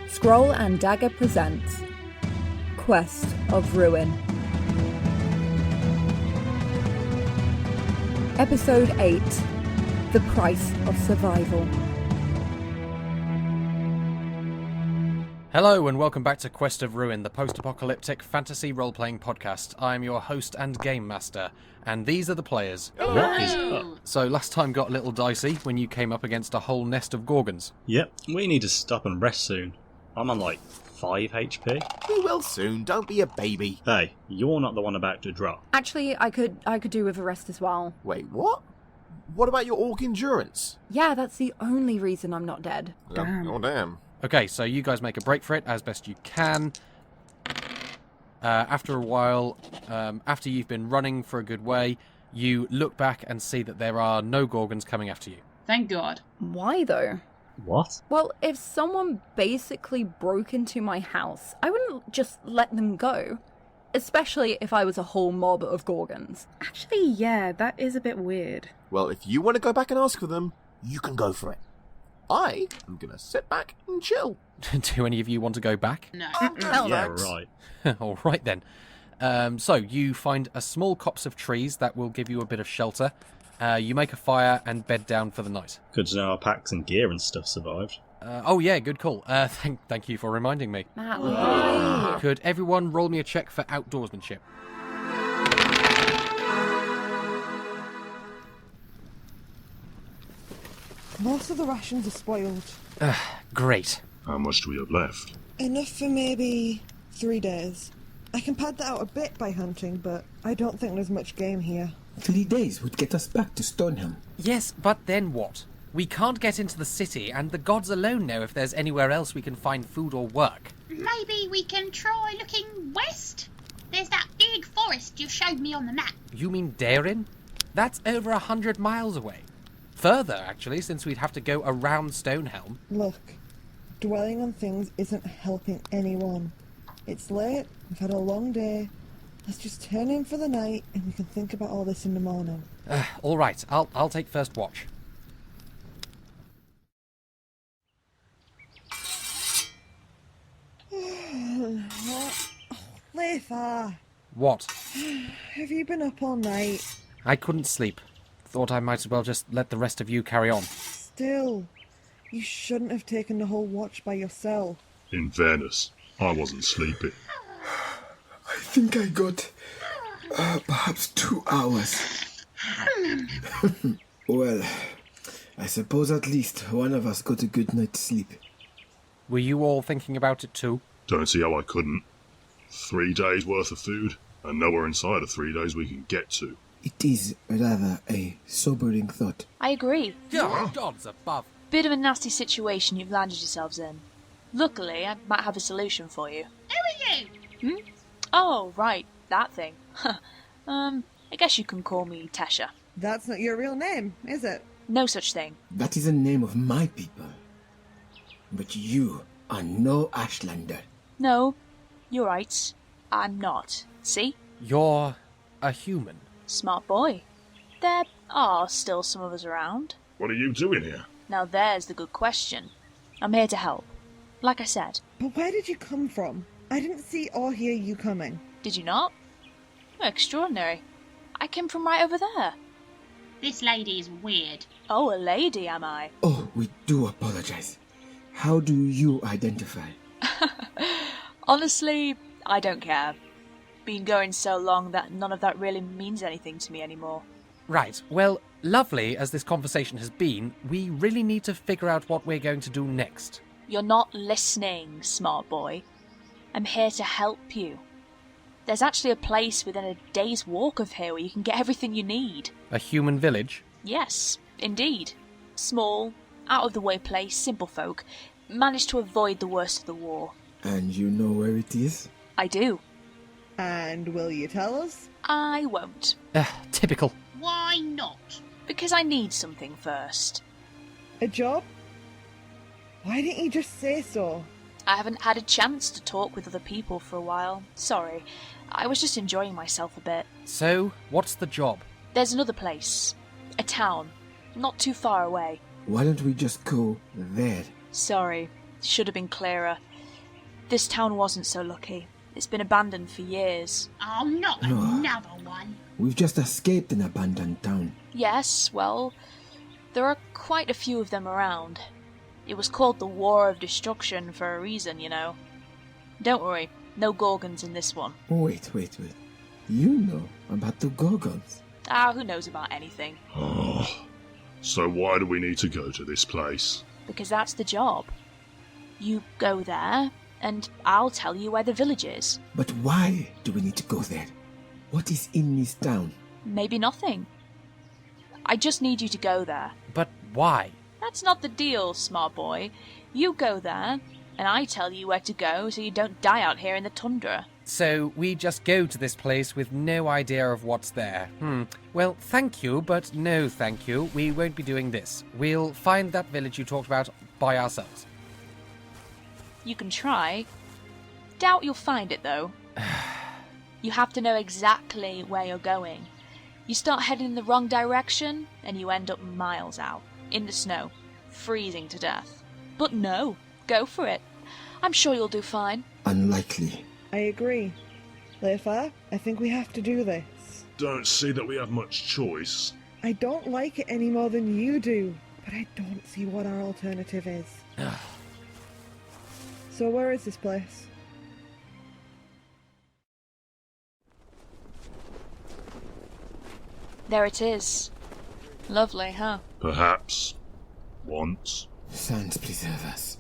Scroll and Dagger presents Quest of Ruin. Episode 8, The Price of Survival. Hello and welcome back to Quest of Ruin, the post-apocalyptic fantasy role-playing podcast. I am your host and game master, and these are the players. Hello. So last time got a little dicey when you came up against a whole nest of Gorgons. Yep, we need to stop and rest soon. I'm on like 5 HP. We will soon, don't be a baby. Hey, you're not the one about to drop. Actually, I could do with a rest as well. Wait, what? What about your orc endurance? Yeah, that's the only reason I'm not dead. Damn. Oh, damn. Okay, so you guys make a break for it as best you can. After a while, after you've been running for a good way, you look back and see that there are no Gorgons coming after you. Thank God. Why though? What? Well, if someone basically broke into my house, I wouldn't just let them go. Especially if I was a whole mob of Gorgons. Actually, yeah, that is a bit weird. Well, if you want to go back and ask for them, you can go for it. I am going to sit back and chill. Do any of you want to go back? No. Yeah, right. All right then. So you find a small copse of trees that will give you a bit of shelter. You make a fire and bed down for the night. Good to know our packs and gear and stuff survived. Oh yeah, good call. Thank you for reminding me. Matt, why? Could everyone roll me a check for outdoorsmanship? Most of the rations are spoiled. Great. How much do we have left? Enough for maybe 3 days. I can pad that out a bit by hunting, but I don't think there's much game here. 3 days would get us back to Stoneham. Yes, but then what? We can't get into the city, and the gods alone know if there's anywhere else we can find food or work. Maybe we can try looking west? There's that big forest you showed me on the map. You mean Darin? That's over 100 miles away. Further, actually, since we'd have to go around Stonehelm. Look, dwelling on things isn't helping anyone. It's late, we've had a long day. Let's just turn in for the night and we can think about all this in the morning. All right, I'll take first watch. Laethar, What? have you been up all night? I couldn't sleep. Thought I might as well just let the rest of you carry on. Still, you shouldn't have taken the whole watch by yourself. In fairness, I wasn't sleeping. I think I got perhaps 2 hours. Well, I suppose at least one of us got a good night's sleep. Were you all thinking about it too? Don't see how I couldn't. 3 days worth of food, and nowhere inside of 3 days we can get to. It is rather a sobering thought. I agree. Oh, gods above. Bit of a nasty situation you've landed yourselves in. Luckily, I might have a solution for you. Who are you? Oh, right, that thing. I guess you can call me Tesha. That's not your real name, is it? No such thing. That is the name of my people. But you are no Ashlander. No, you're right. I'm not. See? You're a human. Smart boy. There are still some of us around. What are you doing here? Now there's the good question. I'm here to help. Like I said. But where did you come from? I didn't see or hear you coming. Did you not? Extraordinary. I came from right over there. This lady is weird. Oh, a lady, am I? Oh, we do apologize. How do you identify? Honestly, I don't care. Been going so long that none of that really means anything to me anymore. Right, well, lovely as this conversation has been, we really need to figure out what we're going to do next. You're not listening, smart boy. I'm here to help you. There's actually a place within a day's walk of here where you can get everything you need. A human village? Yes, indeed. Small, out-of-the-way place, simple folk. Managed to avoid the worst of the war. And you know where it is? I do. And will you tell us? I won't. Typical. Why not? Because I need something first. A job? Why didn't you just say so? I haven't had a chance to talk with other people for a while. Sorry. I was just enjoying myself a bit. So, what's the job? There's another place. A town. Not too far away. Why don't we just go there? Sorry. Should have been clearer. This town wasn't so lucky. It's been abandoned for years. Oh, not another one. We've just escaped an abandoned town. Yes, well, there are quite a few of them around. It was called the War of Destruction for a reason, you know. Don't worry, no Gorgons in this one. Wait. You know about the Gorgons? Who knows about anything? Oh, so why do we need to go to this place? Because that's the job. You go there, and I'll tell you where the village is. But why do we need to go there? What is in this town? Maybe nothing. I just need you to go there. But why? That's not the deal, smart boy. You go there, and I tell you where to go so you don't die out here in the tundra. So we just go to this place with no idea of what's there. Well, thank you, but no thank you. We won't be doing this. We'll find that village you talked about by ourselves. You can try. Doubt you'll find it, though. You have to know exactly where you're going. You start heading in the wrong direction, and you end up miles out, in the snow, freezing to death. But no, go for it. I'm sure you'll do fine. Unlikely. I agree. Laethar, I think we have to do this. Don't see that we have much choice. I don't like it any more than you do, but I don't see what our alternative is. So where is this place? There it is. Lovely, huh? Perhaps. Once. Sans preserve us.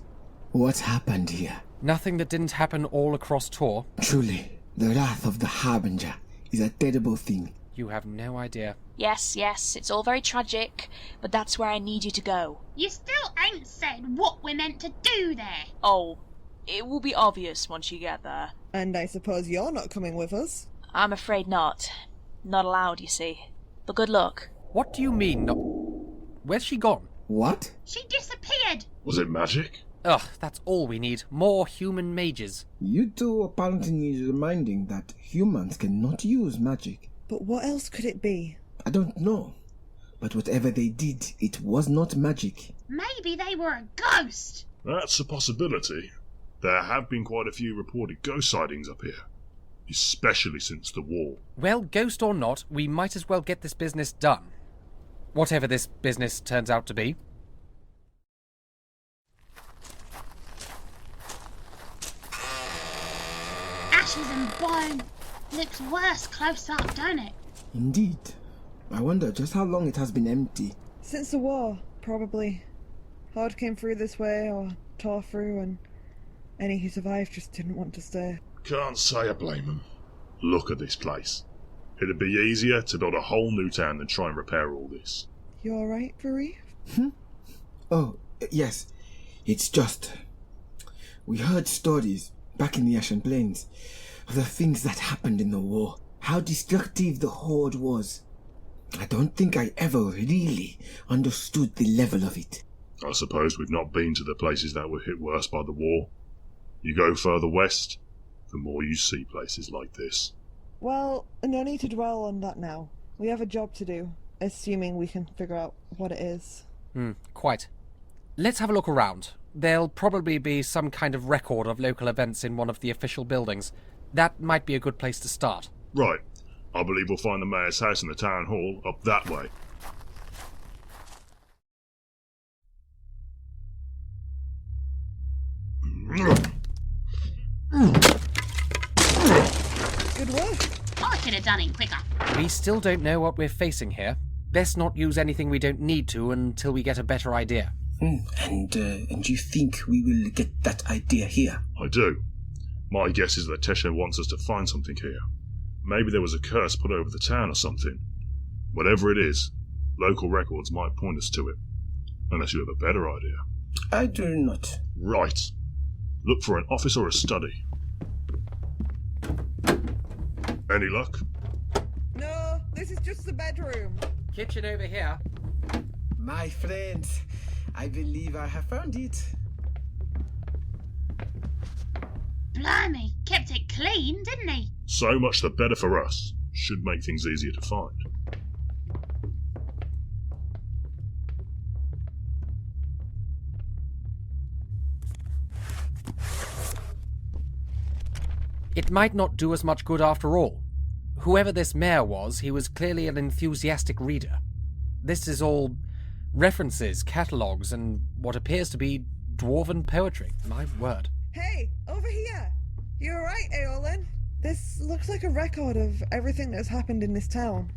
What happened here? Nothing that didn't happen all across Tor. Truly, the wrath of the Harbinger is a terrible thing. You have no idea. Yes, it's all very tragic, but that's where I need you to go. You still ain't said what we're meant to do there. Oh, it will be obvious once you get there. And I suppose you're not coming with us? I'm afraid not. Not allowed, you see. But good luck. What do you mean? No. Where's she gone? What? She disappeared. Was it magic? Ugh, that's all we need. More human mages. You two apparently need reminding that humans cannot use magic. But what else could it be? I don't know. But whatever they did, it was not magic. Maybe they were a ghost. That's a possibility. There have been quite a few reported ghost sightings up here, especially since the war. Well, ghost or not, we might as well get this business done. Whatever this business turns out to be. Ashes and bone. Looks worse close up, don't it? Indeed. I wonder just how long it has been empty. Since the war, probably. Horde came through this way, or tore through, and any who survived just didn't want to stay. Can't say I blame them. Look at this place. It'd be easier to build a whole new town than try and repair all this. You alright, Vurieth? Oh, yes. It's just... We heard stories back in the Ashen Plains of the things that happened in the war. How destructive the Horde was. I don't think I ever really understood the level of it. I suppose we've not been to the places that were hit worse by the war. You go further west, the more you see places like this. Well, no need to dwell on that now. We have a job to do, assuming we can figure out what it is. Quite. Let's have a look around. There'll probably be some kind of record of local events in one of the official buildings. That might be a good place to start. Right. I believe we'll find the mayor's house and the town hall up that way. Good work. I could have done it quicker. We still don't know what we're facing here. Best not use anything we don't need to until we get a better idea. And you think we will get that idea here? I do. My guess is that Tesha wants us to find something here. Maybe there was a curse put over the town or something. Whatever it is, local records might point us to it. Unless you have a better idea. I do not. Right. Look for an office or a study. Any luck? No, this is just the bedroom. Kitchen over here. My friends, I believe I have found it. Blimey, kept it clean, didn't he? So much the better for us. Should make things easier to find. It might not do us much good after all. Whoever this mayor was, he was clearly an enthusiastic reader. This is all references, catalogues, and what appears to be dwarven poetry. My word. Hey, over here! You alright, Aiolin? This looks like a record of everything that's happened in this town.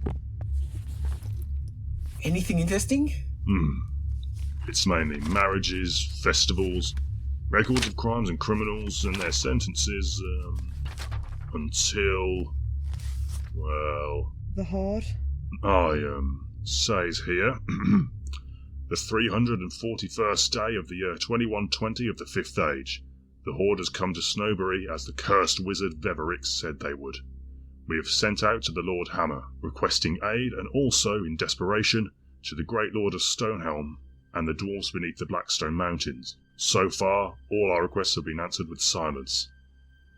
Anything interesting? It's mainly marriages, festivals, records of crimes and criminals, and their sentences, until... well... The Horde? Says here... the 341st day of the year 2120 of the Fifth Age. The Horde has come to Snowbury as the cursed wizard Vurieth said they would. We have sent out to the Lord Hammer, requesting aid, and also, in desperation, to the Great Lord of Stonehelm and the dwarfs beneath the Blackstone Mountains. So far, all our requests have been answered with silence.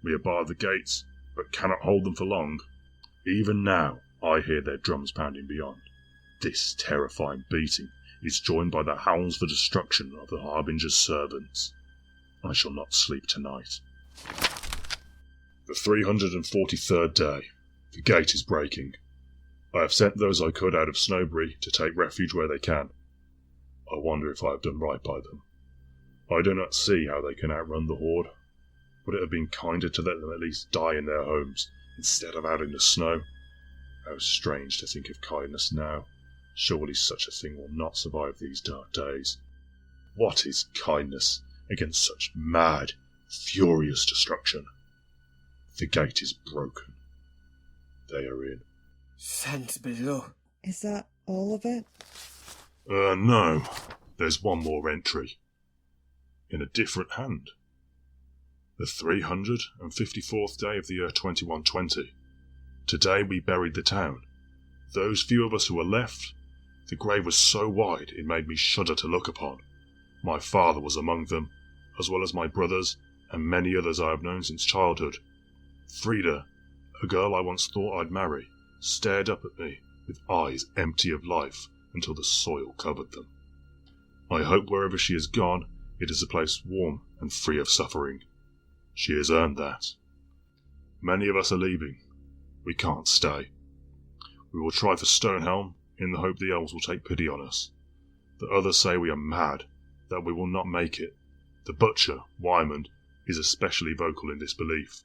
We have barred the gates, but cannot hold them for long. Even now, I hear their drums pounding beyond. This terrifying beating is joined by the howls for destruction of the Harbinger's servants. I shall not sleep tonight. The 343rd day. The gate is breaking. I have sent those I could out of Snowbury to take refuge where they can. I wonder if I have done right by them. I do not see how they can outrun the Horde. Would it have been kinder to let them at least die in their homes, instead of out in the snow? How strange to think of kindness now. Surely such a thing will not survive these dark days. What is kindness against such mad, furious destruction? The gate is broken. They are in. Sands below. Is that all of it? No. There's one more entry. In a different hand. The 354th day of the year 2120. Today we buried the town. Those few of us who were left, the grave was so wide it made me shudder to look upon. My father was among them, as well as my brothers, and many others I have known since childhood. Frida, a girl I once thought I'd marry, stared up at me with eyes empty of life until the soil covered them. I hope wherever she has gone, it is a place warm and free of suffering. She has earned that. Many of us are leaving. We can't stay. We will try for Stonehelm in the hope the elves will take pity on us. The others say we are mad, that we will not make it. The butcher, Wyman, is especially vocal in this belief.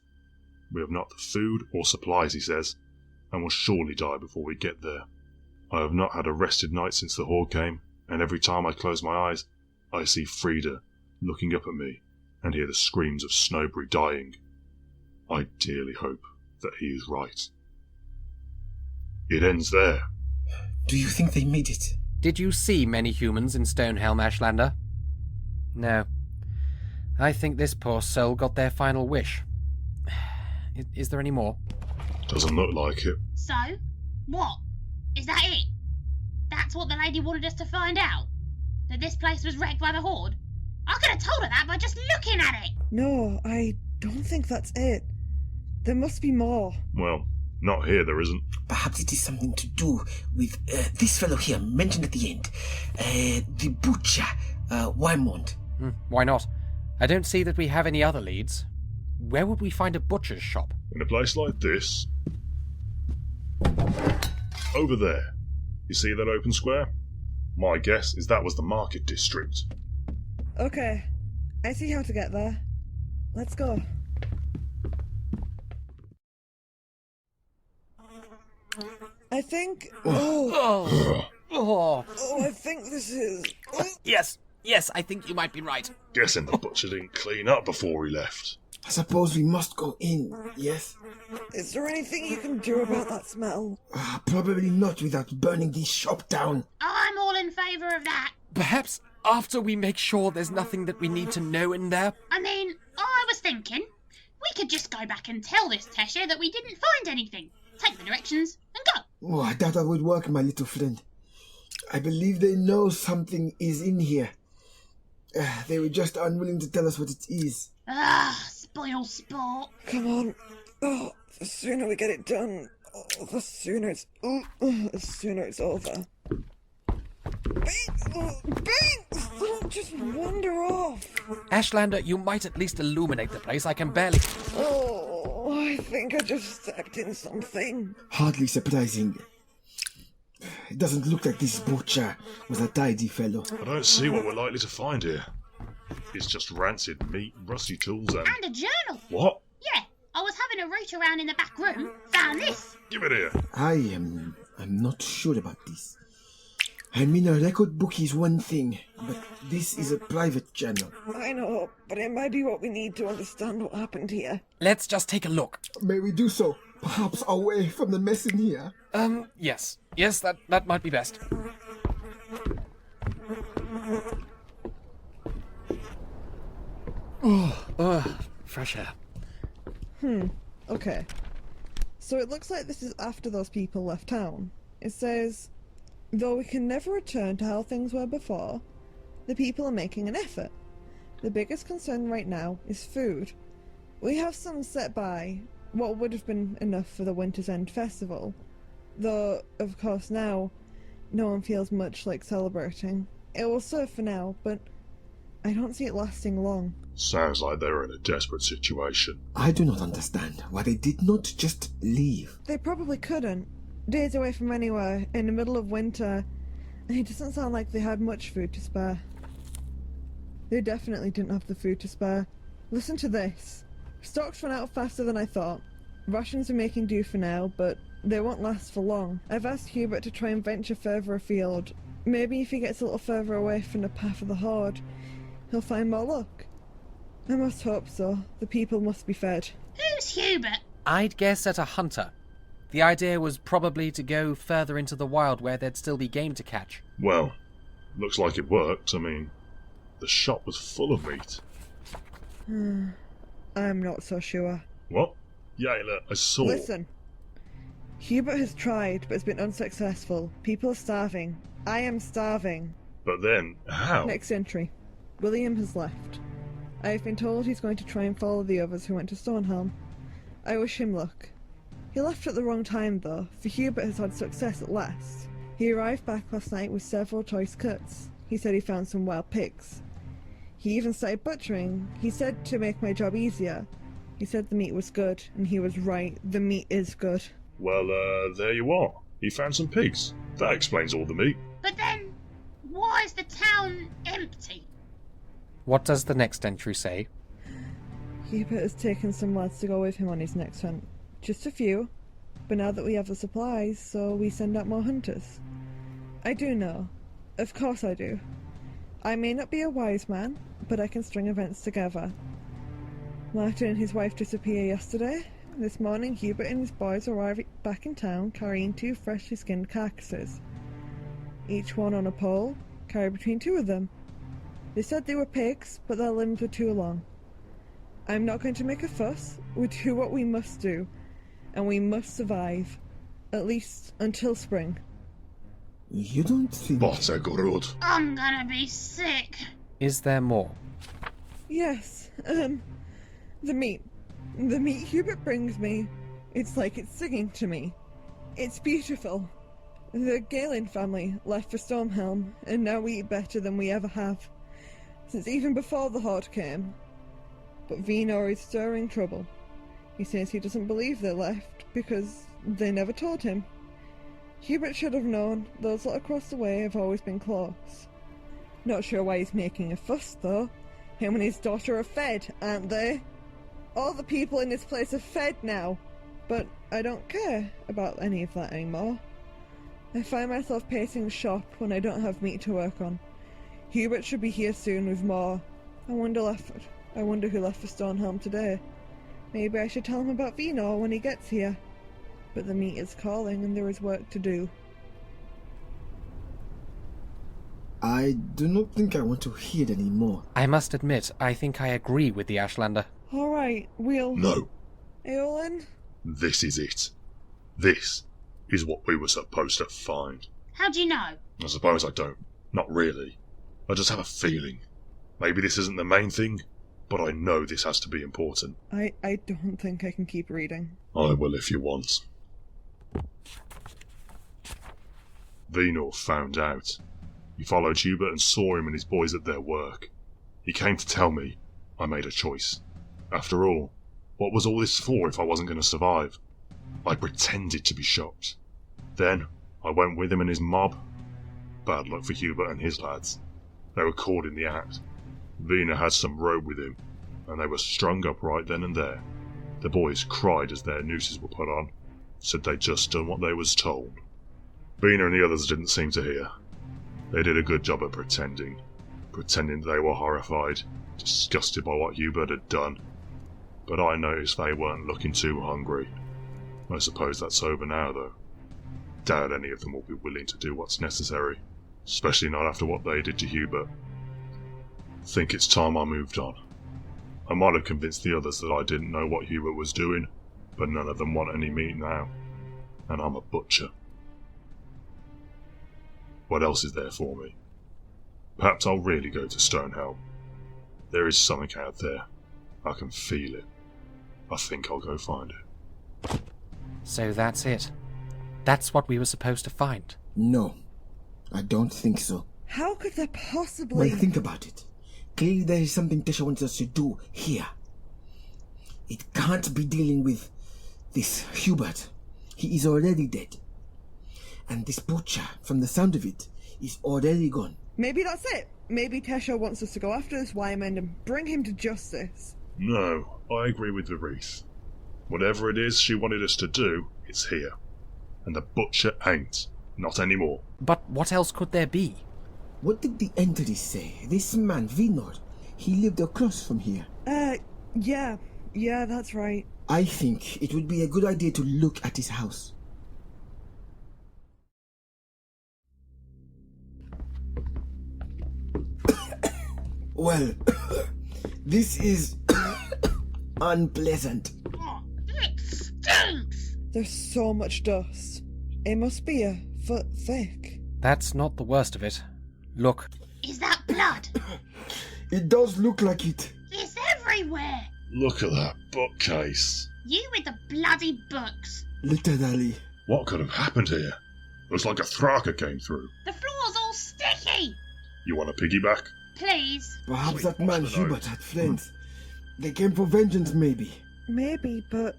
We have not the food or supplies, he says, and will surely die before we get there. I have not had a rested night since the Horde came, and every time I close my eyes, I see Frida looking up at me and hear the screams of Snowbury dying. I dearly hope that he is right. It ends there. Do you think they made it? Did you see many humans in Stonehelm, Ashlander? No. I think this poor soul got their final wish. Is there any more? Doesn't look like it. So? What? Is that it? That's what the lady wanted us to find out? That this place was wrecked by the Horde? I could have told her that by just looking at it! No, I don't think that's it. There must be more. Well, not here there isn't. Perhaps it is something to do with this fellow here mentioned at the end. The butcher, Wymond. Why not? I don't see that we have any other leads. Where would we find a butcher's shop? In a place like this. Over there. You see that open square? My guess is that was the market district. Okay, I see how to get there. Let's go. I think... Oh, I think this is... Yes, I think you might be right. Guessing the butcher didn't clean up before he left. I suppose we must go in, yes? Is there anything you can do about that smell? Probably not without burning this shop down. I'm all in favour of that. Perhaps after we make sure there's nothing that we need to know in there? I mean, I was thinking, we could just go back and tell this Tesha that we didn't find anything. Take the directions and go. Oh, I doubt that would work, my little friend. I believe they know something is in here. They were just unwilling to tell us what it is. Spoil sport. Come on. Oh, the sooner we get it done, the sooner it's over. Binks! Don't just wander off. Ashlander, you might at least illuminate the place. I can barely... Oh. Oh, I think I just stepped in something. Hardly surprising. It doesn't look like this butcher was a tidy fellow. I don't see what we're likely to find here. It's just rancid meat, rusty tools, and a journal. What? Yeah, I was having a root around in the back room, found this. Give it here. I'm not sure about this. I mean, a record book is one thing, but this is a private journal. I know, but it might be what we need to understand what happened here. Let's just take a look. May we do so? Perhaps away from the mess in here? Yes. Yes, that might be best. Fresh air. Okay. So it looks like this is after those people left town. It says, though we can never return to how things were before, the people are making an effort. The biggest concern right now is food. We have some set by, what would have been enough for the Winter's End Festival. Though, of course now, no one feels much like celebrating. It will serve for now, but I don't see it lasting long. Sounds like they're in a desperate situation. I do not understand why they did not just leave. They probably couldn't. Days away from anywhere, in the middle of winter, and it doesn't sound like they had much food to spare. They definitely didn't have the food to spare. Listen to this. Stocks run out faster than I thought. Rations are making do for now, but they won't last for long. I've asked Hubert to try and venture further afield. Maybe if he gets a little further away from the path of the Horde, he'll find more luck. I must hope so. The people must be fed. Who's Hubert? I'd guess at a hunter. The idea was probably to go further into the wild where there'd still be game to catch. Well, looks like it worked. I mean, the shop was full of meat. I'm not so sure. What? Yeah, look, I saw. Listen. Hubert has tried, but has been unsuccessful. People are starving. I am starving. But then, how? Next entry. William has left. I have been told he's going to try and follow the others who went to Stonehelm. I wish him luck. He left at the wrong time, though, for Hubert has had success at last. He arrived back last night with several choice cuts. He said he found some wild pigs. He even started butchering. He said to make my job easier. He said the meat was good, and he was right. The meat is good. Well, there you are. He found some pigs. That explains all the meat. But then, why is the town empty? What does the next entry say? Hubert has taken some lads to go with him on his next hunt. Just a few, but now that we have the supplies, so we send out more hunters. I do know. Of course I do. I may not be a wise man, but I can string events together. Martin and his wife disappeared yesterday. This morning, Hubert and his boys arrived back in town carrying 2 freshly skinned carcasses. Each one on a pole, carried between 2 of them. They said they were pigs, but their limbs were too long. I'm not going to make a fuss. We do what we must do, and we must survive. At least until spring. You don't think... But a good. I'm gonna be sick. Is there more? Yes, the meat. The meat Hubert brings me. It's like it's singing to me. It's beautiful. The Aiolin family left for Stormhelm, and now we eat better than we ever have. Since even before the Horde came. But Venor is stirring trouble. He says he doesn't believe they left, because they never told him. Hubert should have known. Those lot across the way have always been close. Not sure why he's making a fuss, though. Him and his daughter are fed, aren't they? All the people in this place are fed now. But I don't care about any of that anymore. I find myself pacing the shop when I don't have meat to work on. Hubert should be here soon with more. I wonder who left for Stonehelm today. Maybe I should tell him about Venor when he gets here. But the meat is calling and there is work to do. I do not think I want to hear any more. I must admit, I think I agree with the Ashlander. Alright, we'll... No. Aiolin? This is it. This is what we were supposed to find. How do you know? I suppose I don't. Not really. I just have a feeling. Maybe this isn't the main thing, but I know this has to be important. I don't think I can keep reading. I will if you want. Venor found out. He followed Hubert and saw him and his boys at their work. He came to tell me. I made a choice. After all, What was all this for if I wasn't going to survive? I pretended to be shocked. Then, I went with him and his mob. Bad luck for Hubert and his lads. They were caught in the act. Vina had some rope with him, and they were strung up right then and there. The boys cried as their nooses were put on, said they'd just done what they was told. Vina and the others didn't seem to hear. They did a good job of pretending they were horrified, disgusted by what Hubert had done. But I noticed they weren't looking too hungry. I suppose that's over now, though. Doubt any of them will be willing to do what's necessary, especially not after what they did to Hubert. Think it's time I moved on. I might have convinced the others that I didn't know what Hubert was doing, but none of them want any meat now, and I'm a butcher. What else is there for me? Perhaps I'll really go to Stonehelm. There is something out there. I can feel it. I think I'll go find it. So that's it. That's what we were supposed to find. No, I don't think so. How could there possibly... Well, think about it. Clearly there is something Tesha wants us to do here. It can't be dealing with this Hubert. He is already dead. And this butcher, from the sound of it, is already gone. Maybe that's it. Maybe Tesha wants us to go after this Wyman and bring him to justice. No, I agree with Vurieth. Whatever it is she wanted us to do, it's here. And the butcher ain't. Not anymore. But what else could there be? What did the entries say? This man, Vinod, he lived across from here. Yeah, that's right. I think it would be a good idea to look at his house. Well, this is unpleasant. Oh, it stinks! There's so much dust. It must be a foot thick. That's not the worst of it. Look. Is that blood? It does look like it. It's everywhere! Look at that bookcase. You with the bloody books. Literally. What could have happened here? Looks like a thraka came through. The floor's all sticky! You want a piggyback? Please. Perhaps that man Hubert had friends. They came for vengeance, maybe. Maybe, but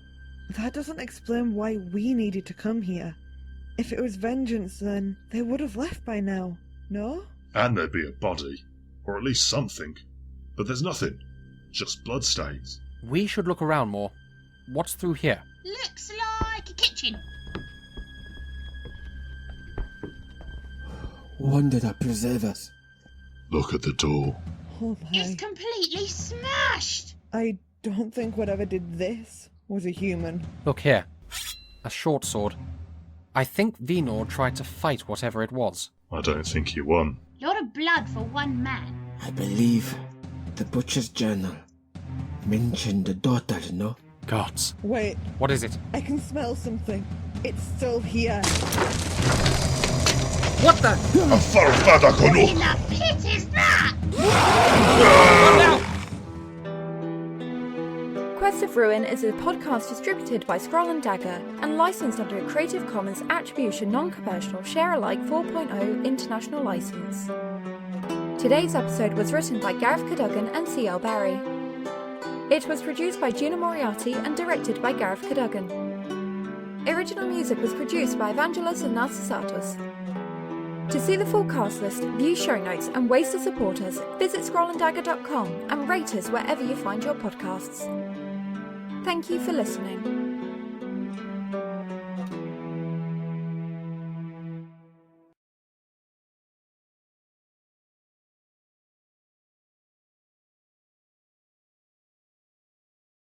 that doesn't explain why we needed to come here. If it was vengeance, then they would have left by now, no? And there'd be a body. Or at least something. But there's nothing. Just bloodstains. We should look around more. What's through here? Looks like a kitchen. Wonder that preserve us. Look at the door. Oh my. It's completely smashed! I don't think whatever did this was a human. Look here. A short sword. I think Vinor tried to fight whatever it was. I don't think he won. Lot of blood for one man. I believe the butcher's journal mentioned the daughter, no? Gods. Wait, What is it? I can smell something. It's still here. What the? A What in the pit is that? Quest of Ruin is a podcast distributed by Scroll and Dagger and licensed under a Creative Commons Attribution Non-Commercial Share-alike 4.0 International License. Today's episode was written by Gareth Cadogan and Ciel Barrie. It was produced by Gina Moriarty and directed by Gareth Cadogan. Original music was produced by Evangelos and Narcissatos. To see the full cast list, view show notes and ways to support us, visit scrollanddagger.com and rate us wherever you find your podcasts. Thank you for listening.